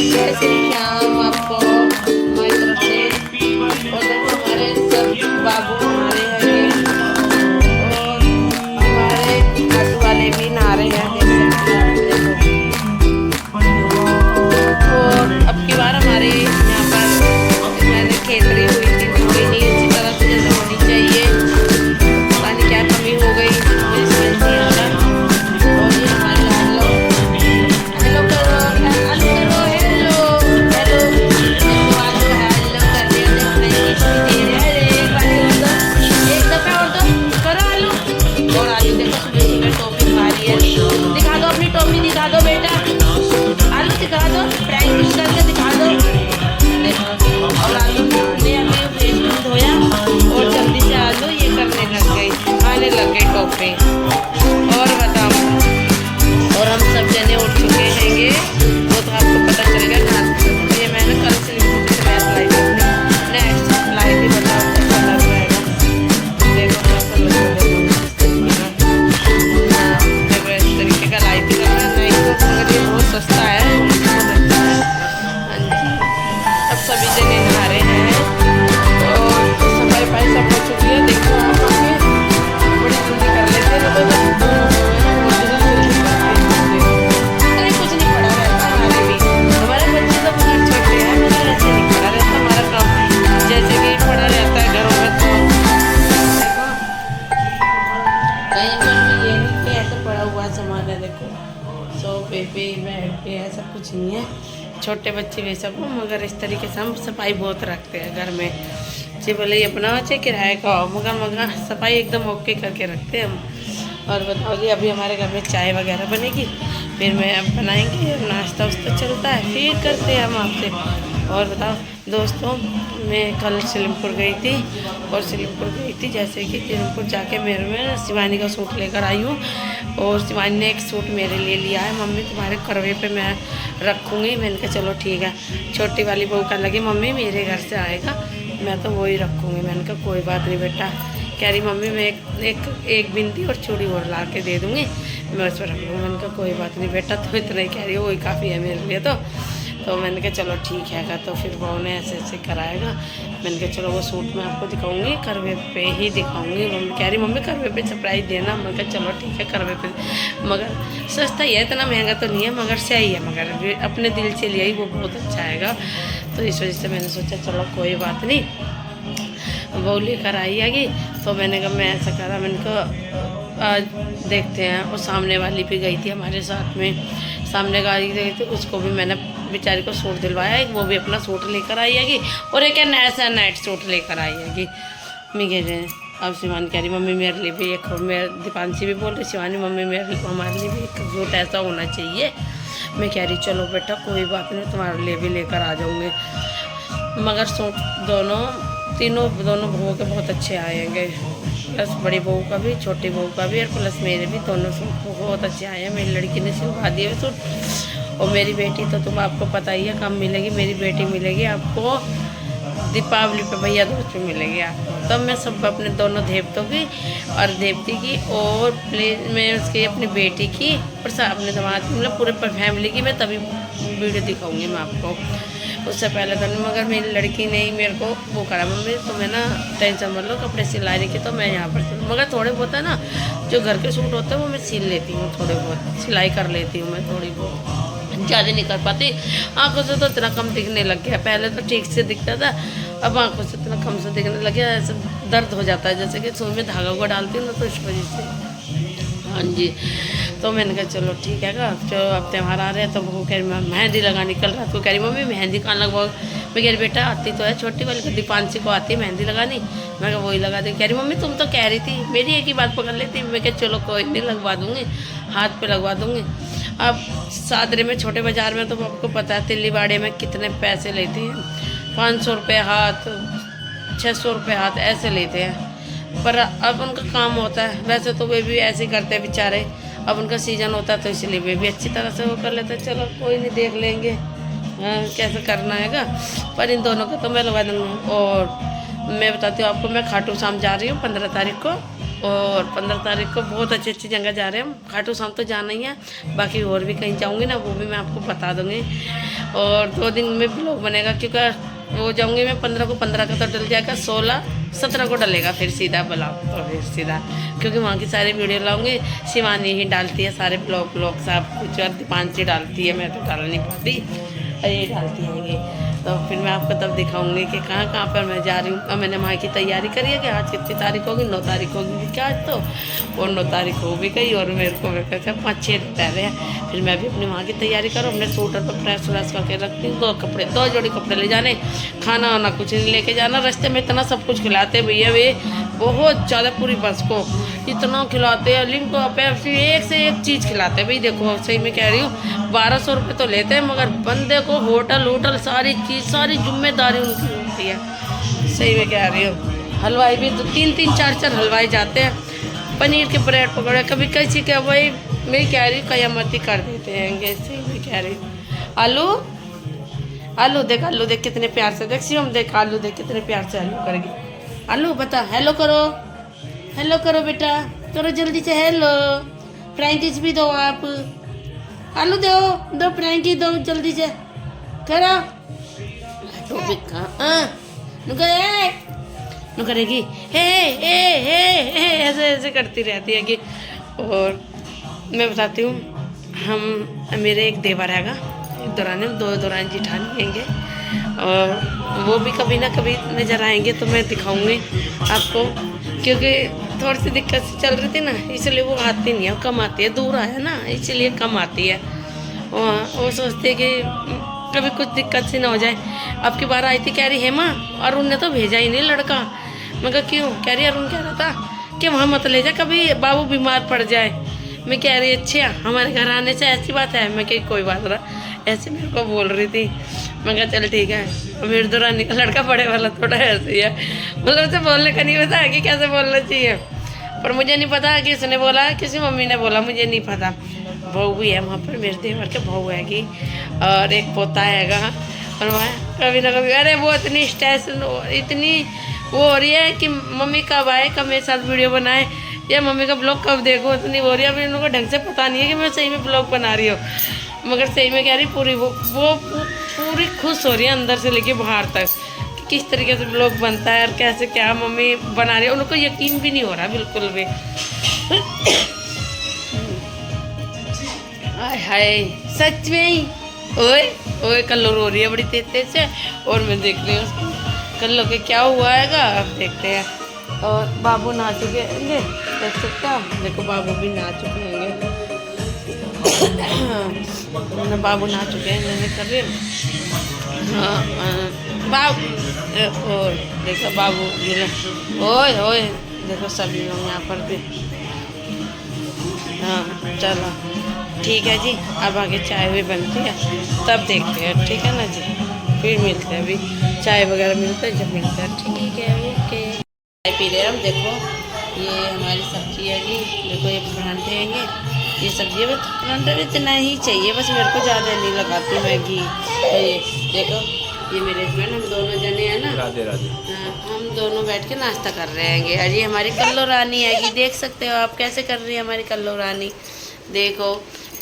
जय श्री राम आपको हमारी तरफ से। और देखो हमारे सब बाबू हमारे हैं और हमारे ऑटो वाले भी नहा रहे हैं, देख सकते हैं। देखो और अब की बार हमारे यहाँ पर मैंने खेतरी हुई थी, हुई नहीं उसी तरह से जैसे होनी चाहिए। पता नहीं क्या कमी हो गई, मुझे समझ नहीं आ रहा। और ये हमारे हेलो हेलो करो, हेलो करो, हेलो हेलो हेलो कर दिया। एक दफा और दो करो आलू। और आलू देखो सुबह सुबह टॉफी खा रही है। दिखा दो अपनी टॉफी, दिखा दो बेटा, आलू दिखा दो, प्रैक्टिस करके दिखा दो। देखो और आलू ने अपने फेस में धोया और जल्दी से आलू ये करने लग गई, खाने लग गई टॉफी। और बताओ, और हम सब जने उठ चुके हैंगे, वो तो आपको पता चल गया ना। ये मैंने कल से मैथ लाई थी, नेक्स्ट लाई थी, बताओ कैसा लग रहा है। देखो कैसा लग रहा है, देखो इस तरीके का लाई थी नहीं तो, मगर ये बहुत सस्ता है, बहुत अच्छा है। हाँ जी, अब सभी जने नहा रहे हैं और सफाई वफाई सब हो चुकी है। देखो आप बड़ी जल्दी कर लेते हैं तो कुछ नहीं पड़ा रहता हमारे भी। हमारे बच्चे तो बहुत छोटे हैं, मगर ऐसे नहीं पड़ा रहता हमारा काम, जैसे कि पड़ा रहता है घरों में। तो देखो कहीं पर भी ये नहीं कि ऐसा पड़ा हुआ सामान है। देखो सोफे पे बेड पे ऐसा कुछ नहीं है, छोटे बच्चे वे सब, मगर इस तरीके से हम सफाई बहुत रखते हैं घर में। जी बोले ये अपना चाहे किराए का हो, मगर सफाई एकदम ओके करके रखते हैं हम। और बताओ जी, अभी हमारे घर में चाय वगैरह बनेगी, फिर मैं अब बनाएंगे, नाश्ता वास्ता चलता है, फिर करते हैं हम आपसे। और बताओ दोस्तों, मैं कल सिलमपुर गई थी और सिलमपुर गई थी जैसे कि सिलमपुर जाके मैं शिवानी का सूट लेकर आई हूँ। और शिवानी ने एक सूट मेरे लिए लिया है, मम्मी तुम्हारे करवे पे मैं रखूँगी। मैंने कहा चलो ठीक है। छोटी वाली बहू का लगी मम्मी मेरे घर से आएगा, मैं तो वही रखूँगी। मैंने कहा कोई बात नहीं बेटा। कह रही मम्मी मैं एक बिंदी और चूड़ी और ला के दे दूँगी, मैं उस पर रख लूँगी। मैंने कहा कोई बात नहीं बेटा, तो इतना ही कह रही हो, वही काफ़ी है मेरे लिए। तो मैंने कहा चलो ठीक है। तो फिर बहू ने ऐसे ऐसे कराएगा। मैंने कहा चलो वो सूट मैं आपको दिखाऊंगी, करवे पे ही दिखाऊंगी। मम्मी कह रही मम्मी करवे पे सरप्राइज़ देना। मैंने कहा चलो ठीक है करवे पे, मगर सस्ता ही है, इतना महंगा तो नहीं है, मगर सही है, मगर अपने दिल से लिया ही वो बहुत अच्छा आएगा। तो इस वजह से मैंने सोचा चलो कोई बात नहीं, बहू लेकर आई आएगी। तो मैंने कहा मैं ऐसा करा, मैंने कहा आज देखते हैं। और सामने वाली भी गई थी हमारे साथ में, सामने गाड़ी गई थी, उसको भी मैंने बेचारी को सूट दिलवाया, एक वो भी अपना सूट लेकर आई हैगी और एक नया नाइट सूट लेकर आई हैगी। मैं कह रहे हैं अब शिवानी कह रही मम्मी मेरे लिए भी एक, मेरे दीपांशी भी बोल रही शिवानी मम्मी हमारे लिए भी एक सूट ऐसा होना चाहिए। मैं कह रही चलो बेटा कोई बात नहीं, तुम्हारे लिए भी लेकर आ जाऊँगे। मगर सूट दोनों बहूओं के बहुत अच्छे आएंगे, प्लस बड़ी बहू का भी, छोटी बहू का भी, और प्लस मेरे भी, दोनों सूट बहुत अच्छे आए हैं। मेरी लड़की ने सिलवा दिए सूट। और मेरी बेटी तो तुम आपको पता ही है कब मिलेगी, मेरी बेटी मिलेगी आपको दीपावली पे, भैया दूज पे मिलेगी आपको। तब मैं सब अपने दोनों देवतों की और देवती की और प्लीज मैं उसकी अपनी बेटी की और सब अपने दामाद की, मतलब पूरे फैमिली की मैं तभी वीडियो दिखाऊंगी मैं आपको। उससे पहले तो नहीं, मगर मेरी लड़की ने ही मेरे को वो करा मम्मी तुम्हें ना टेंशन मत लो कपड़े सिलाने की, तो मैं यहाँ पर मगर थोड़े बहुत है ना जो घर के सूट होते हैं वो मैं सिल लेती हूँ, थोड़े बहुत सिलाई कर लेती हूँ मैं, थोड़ी बहुत, ज़्यादा नहीं कर पाती। आंखों से तो इतना कम दिखने लग गया, पहले तो ठीक से दिखता था, अब आंखों से इतना कम से दिखने लग गया, ऐसे दर्द हो जाता है जैसे कि सुई में धागा हुआ डालती हूँ ना, तो इस वजह से। हाँ जी, तो मैंने कहा चलो ठीक है का, जो अब त्यौहार आ रहे हैं तो वो कह रही मैं मेहंदी लगाने, कल रात को कह रही मम्मी मेहंदी कहाँ लगवाओ। मैं कह रही बेटा आती तो है, छोटी वाली को दीपांशी को आती है मेहंदी लगानी। मैं कहा वही लगा दी। कह रही मम्मी तुम तो कह रही थी, मेरी एक ही बात पकड़ लेती। मैं कह चलो कोई नहीं लगवा दूँगी, हाथ पे लगवा दूँगी। अब सादरे में छोटे बाज़ार में तो आपको पता है तिल्लीवाड़े में कितने पैसे लेते हैं, 500 रुपये हाथ, 600 रुपये हाथ ऐसे लेते हैं। पर अब उनका काम होता है, वैसे तो वे भी ऐसे करते हैं बेचारे, अब उनका सीज़न होता है तो इसलिए वे भी अच्छी तरह से वो कर लेते हैं। चलो कोई नहीं देख लेंगे कैसे करना हैगा, पर इन दोनों का तो मैं लगा दूँगी। और मैं बताती हूँ आपको, मैं खाटू श्याम जा रही हूँ 15 तारीख को, और 15 तारीख को बहुत अच्छी अच्छी जगह जा रहे हैं हम। खाटू श्याम तो जाना ही है, बाकी और भी कहीं जाऊँगी ना, वो भी मैं आपको बता दूँगी। और 2 दिन में ब्लॉग बनेगा, क्योंकि वो जाऊँगी मैं 15 को, 15 का तो डल जाएगा, 16 17 को डलेगा फिर सीधा ब्लॉग, तो फिर सीधा, क्योंकि वहाँ की सारी वीडियो लाऊंगी। शिवानी ही डालती है सारे ब्लॉग सब कुछ, और दीपांशी डालती है, मैं तो डाल नहीं पाती, ये डालती हैं ये। तो फिर मैं आपको तब दिखाऊंगी कि कहाँ कहाँ पर मैं जा रही हूँ। अब मैंने वहाँ की तैयारी करी है कि आज कितनी तारीख होगी, 9 तारीख होगी क्या आज तो, और 9 तारीख हो भी गई, और मेरे को 5-6 दिन रह रहे हैं। फिर मैं भी अपनी वहाँ की तैयारी करूँ, अपने सूटर पर प्रेस व्रेस करके रखती हूँ, 2 जोड़ी कपड़े ले जाने, खाना वाना कुछ नहीं लेके जाना। रास्ते में इतना सब कुछ खिलाते भैया, वे बहुत ज़्यादा, पूरी बस को इतना खिलाते हैं, लिम को पेप्सी, एक से एक चीज़ खिलाते हैं भाई। देखो सही में कह रही हूँ, 1200 रुपये तो लेते हैं, मगर बंदे को होटल सारी चीज़, सारी जिम्मेदारी उनकी होती है। सही में कह रही हूँ। हलवाई भी तो 3-3 4-4 हलवाई जाते हैं, पनीर के ब्रेड पकौड़े, कभी किसी के भाई मैं कह रही हूँ कयामती कर देते हैं। सही में कह रही हूँ। आलू देख कितने प्यार से, देख शिवम देख, आलू देख कितने प्यार से आलू करेगी। आलू बता, हेलो करो बेटा, करो जल्दी से हेलो। फ्राइंकिस भी दो आप, आलू दो फ्राइंकी दो जल्दी से, करो। करेगी हे ऐसे करती रहती है कि। और मैं बताती हूँ, मेरे एक देवर हैगा, एक दौरान 2 दौरान जिठानी आएंगे, और वो भी कभी ना कभी नज़र आएंगे, तो मैं दिखाऊंगी आपको, क्योंकि थोड़ी सी दिक्कत से चल रही थी ना, इसलिए वो आती नहीं है, कम आती है, दूर आया ना इसलिए कम आती है। वो सोचते कि कभी कुछ दिक्कत सी ना हो जाए। अब की बार आई थी, कह रही हेमा अरुण ने तो भेजा ही नहीं लड़का। मैं कहा क्यों? कह रही अरुण कह रहा था कि वहाँ मत ले जा, कभी बाबू बीमार पड़ जाए। मैं कह रही अच्छा हमारे घर आने से ऐसी बात है? मैं कही कोई बात ना, ऐसे मेरे को बोल रही थी। मैं कहा चल ठीक है। मेरे दौरान का लड़का बड़े वाला थोड़ा ऐसे ही है, मतलब उसे बोलने का नहीं पता कि कैसे बोलना चाहिए, पर मुझे नहीं पता कि इसने बोला, किसी मम्मी ने बोला, मुझे नहीं पता। बहू भी है वहाँ पर, मेरे देवर के बहू हैगी, और एक पोता हैगा, और वहाँ कभी ना कभी अरे वो इतनी स्ट्रेस, इतनी वो हो रही है कि मम्मी कब आए, कब मेरे साथ वीडियो बनाए, या मम्मी का ब्लॉग कब देखो, इतनी हो रही है। अभी उनको ढंग से पता नहीं है कि मैं सही में ब्लॉग बना रही हूँ, मगर सही में कह रही पूरी वो पूरी खुश हो रही है अंदर से लेके बाहर तक, कि किस तरीके से ब्लॉग बनता है और कैसे क्या मम्मी बना रही है। उनको यकीन भी नहीं हो रहा बिल्कुल भी। हाय सच में ही ओए कल्लो रो रही है बड़ी तेज से, और मैं देख रही हूँ कल्लो के क्या हुआ हैगा, अब देखते हैं। और बाबू नहा चुके होंगे, देख सकते हो, देखो बाबू भी नहा चुके होंगे। बाबू नहा चुके हैं, मैंने कर रही बाबू, और देखो बाबू ओए देखो सभी लोग यहाँ पर भी। हाँ चलो ठीक है जी, अब आगे चाय भी बनती है तब देखते हैं, ठीक है ना जी, फिर मिलते हैं। अभी चाय वगैरह मिलता है जब मिलते हैं, ठीक है ओके। चाय पी रहे हैं हम। देखो ये हमारी सब्जी है जी, देखो ये परांठे हैं, ये सब्जी है, बस परांठा भी इतना ही चाहिए, बस मेरे को ज़्यादा नहीं लगाती मैगी। तो ये देखो ये मेरे हस्बैंड, हम दोनों जने हैं ना, राधे राधे, हाँ हम दोनों बैठ के नाश्ता कर रहे हैं। और ये हमारी कल्लो रानी है, देख सकते हो आप कैसे कर रही है हमारी कल्लो रानी, देखो।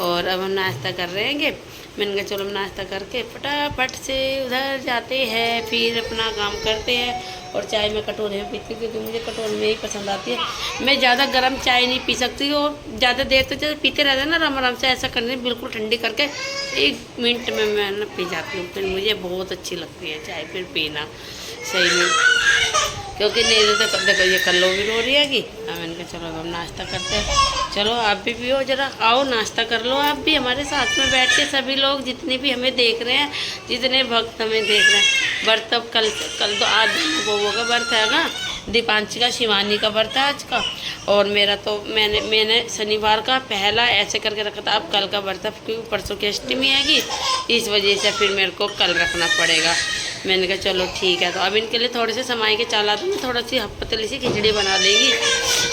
और अब हम नाश्ता कर रहे हैं। मैंने कहा चलो हम नाश्ता करके फटाफट से उधर जाते हैं, फिर अपना काम करते हैं। और चाय मैं कटोरे में पीती हूँ, क्योंकि मुझे कटोरे में ही पसंद आती है। मैं ज़्यादा गर्म चाय नहीं पी सकती, और ज़्यादा देर तक जैसे पीते रहते हैं ना आराम आराम से, ऐसा करने बिल्कुल ठंडी करके 1 मिनट में मैं ना पी जाती हूँ। फिर मुझे बहुत अच्छी लगती है चाय फिर पीना, सही में, क्योंकि नहीं तो देखो ये कल्लो भी रो रही है कि। मैंने कहा चलो हम नाश्ता करते हैं, चलो आप भी पियो जरा, आओ नाश्ता कर लो आप भी हमारे साथ में बैठ के। सभी लोग जितने भी हमें देख रहे हैं, जितने भक्त हमें देख रहे हैं। व्रत अब कल तो आज बबुआ का व्रत है ना, दीपांशी का, शिवानी का व्रत है आज का, और मेरा तो मैंने शनिवार का पहला ऐसे करके रखा था। अब कल का व्रत है, क्योंकि परसों की अष्टमी आएगी, इस वजह से फिर मेरे को कल रखना पड़ेगा। मैंने कहा चलो ठीक है। तो अब इनके लिए थोड़े से समाई के चाला दूँगी, थोड़ा सी पतली सी खिचड़ी बना देंगी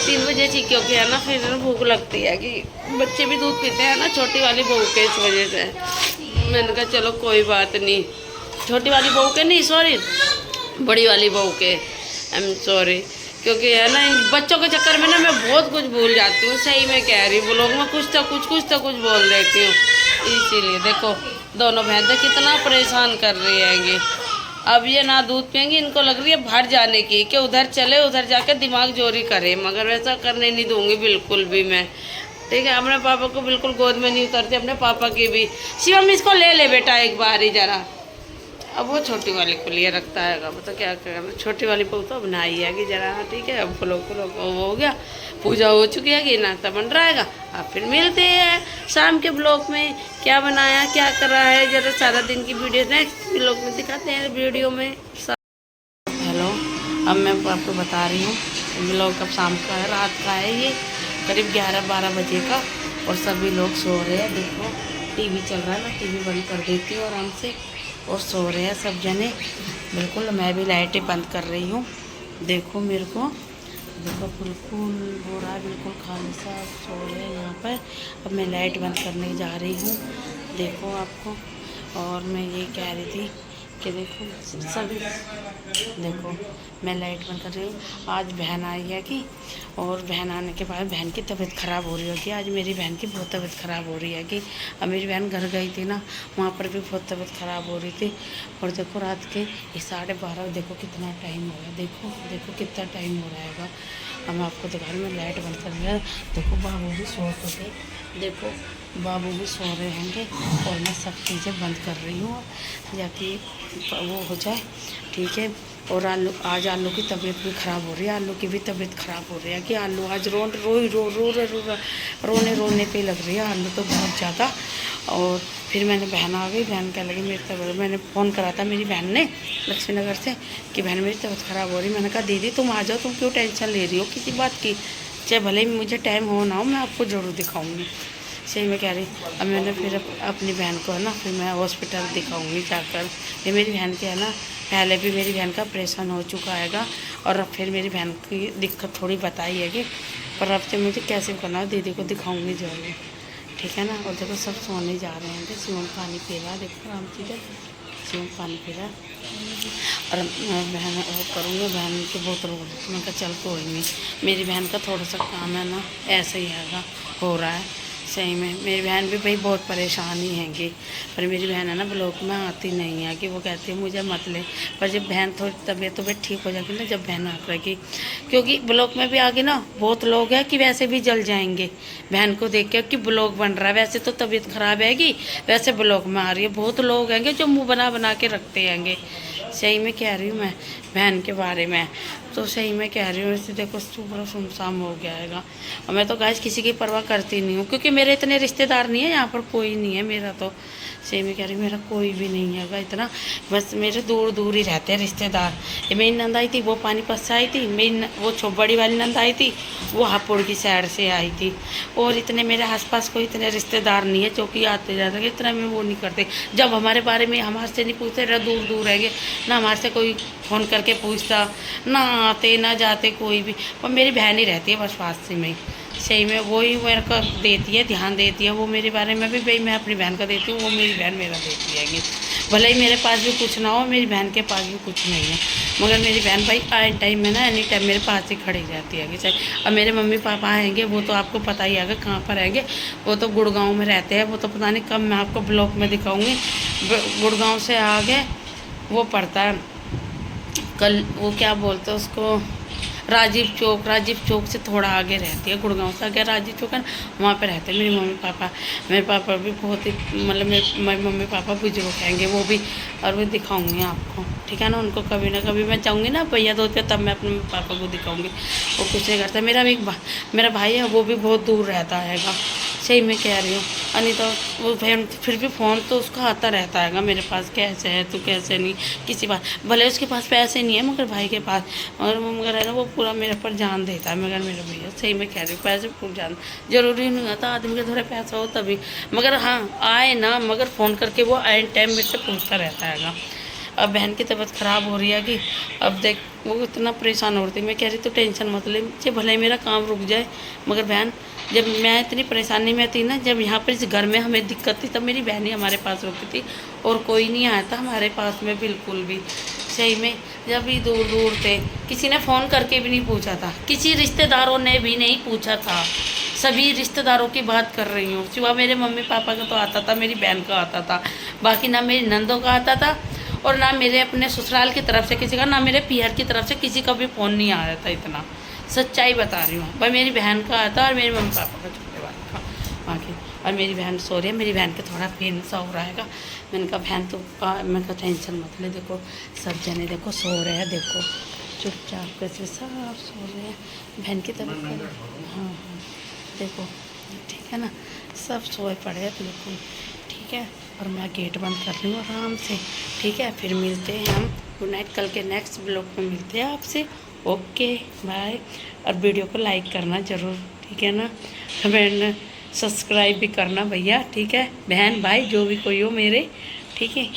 3 बजे से, क्योंकि है ना फिर भूख लगती है, कि बच्चे भी दूध पीते हैं ना, छोटी वाली बहू के, इस वजह से। मैंने कहा चलो कोई बात नहीं, छोटी वाली बहू के नहीं, सॉरी बड़ी वाली बहू के, आई एम सॉरी, क्योंकि है ना इन बच्चों के चक्कर में ना मैं बहुत कुछ भूल जाती हूँ, सही में कह रही हूँ। लोग मैं कुछ तो कुछ बोल देती हूँ, इसीलिए। देखो दोनों भैंसें कितना परेशान कर रही हैंगी। अब ये ना दूध पियेंगी, इनको लग रही है बाहर जाने की, कि उधर चले, उधर जाकर दिमाग जोरी करे, मगर वैसा करने नहीं दूंगी बिल्कुल भी मैं। ठीक है, अपने पापा को बिल्कुल गोद में नहीं उतरती, अपने पापा की भी। शिवम इसको ले ले बेटा एक बार ही जरा। अब वो छोटी वाली को लिए रखता है, मतलब क्या करना, छोटी वाली को तो बनाई है कि जरा। ठीक है, अब फलों वो हो गया, पूजा हो चुकी है कि नाश्ता बन रहा है। अब फिर मिलते हैं शाम के ब्लॉग में, क्या बनाया क्या कर रहा है, जरा सारा दिन की वीडियो नेक्स्ट ब्लॉग में दिखाते हैं वीडियो में। हेलो, अब मैं आपको बता रही हूँ ब्लॉग कब शाम का है, रात का है, ये करीब 11-12 बजे का, और सभी लोग सो रहे हैं। देखो टीवी चल रहा है ना, टीवी बंद कर देती हूँ आराम से, और सो रहे हैं सब जने बिल्कुल। मैं भी लाइटें बंद कर रही हूँ। देखो मेरे को, देखो बिल्कुल हो रहा है, बिल्कुल खाली सा सो रहे हैं यहाँ पर। अब मैं लाइट बंद करने जा रही हूँ, देखो आपको। और मैं ये कह रही थी कि देखो सभी, देखो मैं लाइट बंद कर रही हूँ। आज बहन आई है कि, और बहन आने के बाद बहन की तबीयत ख़राब हो रही होगी। आज मेरी बहन की बहुत तबीयत ख़राब हो रही है कि, अब मेरी बहन घर गई थी ना, वहाँ पर भी बहुत तबीयत ख़राब हो रही थी। और देखो रात के 12:30, देखो कितना टाइम हो गया, देखो कितना टाइम हो रहेगा। अब मैं आपको दिखा रही हूँ, मैं लाइट बंद कर दिया। देखो बाबू भी सो थे, देखो बाबू भी सो रहे होंगे, और मैं सब चीज़ें बंद कर रही हूँ ताकि वो हो जाए। ठीक है, और आज आलू की तबीयत भी ख़राब हो रही है, आलू की भी तबीयत ख़राब हो रही है कि आलू आज रोने पे लग रही है आलू तो बहुत ज़्यादा। और फिर मैंने बहन आ गई, बहन कह लगी मेरी तबीयत, मैंने फ़ोन करा था मेरी बहन ने लक्ष्मी नगर से कि बहन मेरी तबीयत ख़राब हो रही। मैंने कहा दीदी तुम आ जाओ, तुम क्यों टेंशन ले रही हो किसी बात की, चाहे भले ही मुझे टाइम हो ना हो, मैं आपको ज़रूर दिखाऊँगी। सही में कह रही। अब मैंने फिर अपनी बहन को है ना, फिर मैं हॉस्पिटल दिखाऊंगी जाकर। ये मेरी बहन के है ना, पहले भी मेरी बहन का ऑपरेशन हो चुका हैगा, और अब फिर मेरी बहन की दिक्कत थोड़ी बताई है कि, पर अब से मुझे कैसे करना है दीदी को दिखाऊंगी जरूर। ठीक है ना। और देखो सब सोने जा रहे हैं, शिवम पानी पी रहा है, देखो आराम से शिवम पानी पी रहा है। और बहन वो करूँगी, बहन की बहुत रो रही, मैं कहा चल कोई नहीं, मेरी बहन का थोड़ा सा काम है ना, ऐसा ही हैगा, हो रहा है। सही में मेरी बहन भी भाई बहुत परेशानी हैगी, पर मेरी बहन है ना ब्लॉक में आती नहीं है कि, वो कहती है मुझे मत ले। पर जब बहन थोड़ी तबीयत ठीक हो जाएगी ना, जब बहन आ रहेगी, क्योंकि ब्लॉक में भी आगे ना बहुत लोग हैं कि वैसे भी जल जाएंगे बहन को देख के कि ब्लॉक बन रहा है। वैसे तो तबीयत ख़राब हैगी, वैसे ब्लॉक में आ रही है। बहुत लोग हैंगे जो मुँह बना के रखते हैंगे। सही में कह रही हूँ मैं बहन के बारे में, तो सही में कह रही हूँ। इससे देखो पूरा सुनसान हो गया हैगा। और मैं तो गाइस किसी की परवाह करती नहीं हूँ, क्योंकि मेरे इतने रिश्तेदार नहीं है यहाँ पर, कोई नहीं है मेरा। तो सही में कह रही हूँ, मेरा कोई भी नहीं हैगा इतना, बस मेरे दूर दूर ही रहते हैं रिश्तेदार। ये मेरी नंद आई थी, वो पानीपत से आई थी। मेरी वो बड़ी वाली नंद आई थी, वो हापुड़ की साइड से आई थी। और इतने मेरे आसपास कोई इतने रिश्तेदार नहीं है जो कि आते जाते, इतना में वो नहीं करते। जब हमारे बारे में हमारे से नहीं पूछते, दूर दूर रहेंगे ना, हमारे से कोई फ़ोन करके पूछता, ना आते ना जाते कोई भी। और मेरी बहन ही रहती है बस पास से में। सही में वो ही मेरे को देती है, ध्यान देती है वो मेरे बारे में भी। भाई मैं अपनी बहन का देती हूँ, वो मेरी बहन मेरा देती है। भले ही मेरे पास भी कुछ ना हो, मेरी बहन के पास भी कुछ नहीं है, मगर मेरी बहन भाई आए टाइम में ना, एनी टाइम मेरे पास ही खड़ी रहती है। चाहे अब मेरे मम्मी पापा आएंगे, वो तो आपको पता ही है कहाँ पर रहेंगे, वो तो गुड़गांव में रहते हैं। वो तो पता नहीं कब मैं आपको ब्लॉग में दिखाऊँगी। गुड़गांव से आगे वो पड़ता है, कल वो क्या बोलते हैं उसको, राजीव चौक से थोड़ा आगे रहती है। गुड़गांव से आगे राजीव चौक है ना, वहाँ पे रहते हैं मेरी मम्मी पापा। मेरे पापा भी बहुत ही मतलब मेरे मम्मी पापा बुजुर्ग कहेंगे वो भी, और वो दिखाऊंगी आपको। ठीक है ना, उनको कभी ना कभी मैं चाहूँगी ना भैया दूध पे, तब मैं अपने पापा को दिखाऊंगी। वो कुछ नहीं करता। मेरा भाई है, वो भी बहुत दूर रहता हैगा। सही में कह रही हूँ। अनिता वो बहन फिर भी फ़ोन तो उसका आता रहता हैगा मेरे पास, कैसे है तू कैसे नहीं, किसी बात। भले उसके पास पैसे नहीं है, मगर भाई के पास, और मगर है ना वो पूरा मेरे पर जान देता है। मगर मेरा भैया, सही में कह रही हूँ, पैसे पूरा जान जरूरी नहीं होता आदमी के थोड़ा पैसा हो तभी, मगर हाँ आए ना, मगर फ़ोन करके वो आए टाइम मेरे से पूछता रहता हैगा। अब बहन की तबीयत ख़राब हो रही है कि, अब देख वो इतना परेशान हो रही थी। मैं कह रही तो टेंशन मत ले, चाहे भले ही मेरा काम रुक जाए, मगर बहन जब मैं इतनी परेशानी में थी ना, जब यहाँ पर इस घर में हमें दिक्कत थी, तब मेरी बहन ही हमारे पास रुकी थी, और कोई नहीं आया था हमारे पास में बिल्कुल भी। सही में जब भी दूर दूर थे, किसी ने फ़ोन करके भी नहीं पूछा था, किसी रिश्तेदारों ने भी नहीं पूछा था। सभी रिश्तेदारों की बात कर रही हूँ, सिवा मेरे मम्मी पापा का तो आता था, मेरी बहन का आता था, बाकी ना मेरी नंदों का आता था और ना मेरे अपने ससुराल की तरफ से किसी का, ना मेरे पीहर की तरफ से किसी का भी फ़ोन नहीं आया था। इतना सच्चाई बता रही हूँ भाई, मेरी बहन का आता और मेरे मम्मी पापा का, छोटे वाले का, बाकी। और मेरी बहन सो रही है, मेरी बहन का थोड़ा पेन सा हो रहा है। मैंने कहा बहन तो मैंने कहा टेंशन मत ले, देखो सब जने देखो सो रहे हैं, देखो चुपचाप कैसे सब सो रहे हैं। बहन की तबीयत, हाँ हाँ देखो, ठीक है ना, सब सोए पड़े हैं बिल्कुल, ठीक है। और मैं गेट बंद कर रही हूँ आराम से, ठीक है। फिर मिलते हैं हम, गुड नाइट, कल के नेक्स्ट ब्लॉग में मिलते हैं आपसे। Okay bye. और वीडियो को लाइक करना ज़रूर, ठीक है ना, कमेंट सब्सक्राइब भी करना भैया, ठीक है। बहन भाई जो भी कोई हो मेरे, ठीक है।